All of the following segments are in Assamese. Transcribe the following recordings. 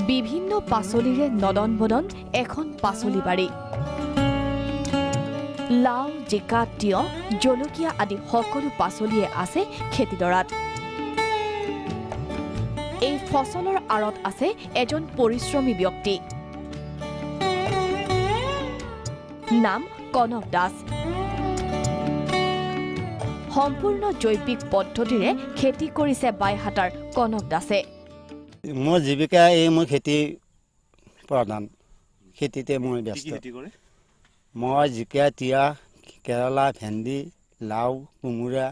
বিভিন্ন পাচলিৰে নদন বদন এখন পাচলি বাৰী লাও জিকা তিয়হ জলকীয়া আদি সকলো পাচলিয়ে আছে খেতিডৰাত এই ফচলৰ আঁৰত আছে এজন পৰিশ্ৰমী ব্যক্তি নাম কনক দাস সম্পূৰ্ণ জৈৱিক পদ্ধতিৰে খেতি কৰিছে বাইহাটাৰ কনক দাসে মোৰ জীৱিকা এই মই খেতি প্ৰধান খেতিতে মই ব্যস্ত মই জিকা তিয়হ কেৰেলা ভেন্দি লাও কোমোৰা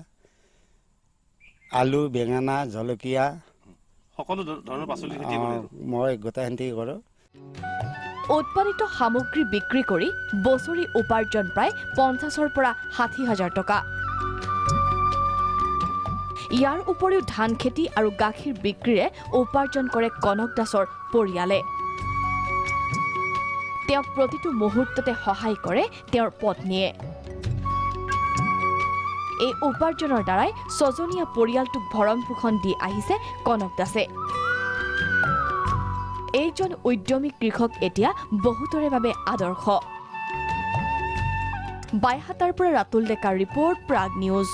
আলু বেঙেনা জলকীয়া সকলো ধৰণৰ পাচলি খেতি কৰে মই গোটা খেতি কৰোঁ উৎপাদিত সামগ্ৰী বিক্ৰী কৰি বছৰি উপাৰ্জন প্ৰায় 50,000 পৰা 60,000 টকা ইয়াৰ উপৰিও ধান খেতি আৰু গাখীৰ বিক্ৰীৰে উপাৰ্জন কৰে কনক দাসৰ পৰিয়ালে তেওঁ প্ৰতিটো মুহূৰ্ততে সহায় কৰে তেওঁৰ পত্নীয়ে এই উপাৰ্জনৰ দ্বাৰাই ছজনীয়া পৰিয়ালটোক ভৰণ পোষণ দি আহিছে কনক দাসে এইজন উদ্যমী কৃষক এতিয়া বহুতৰে বাবে আদৰ্শ বাইহাটাৰ পৰা ৰাতুল ডেকাৰ ৰিপৰ্ট প্ৰাগ নিউজ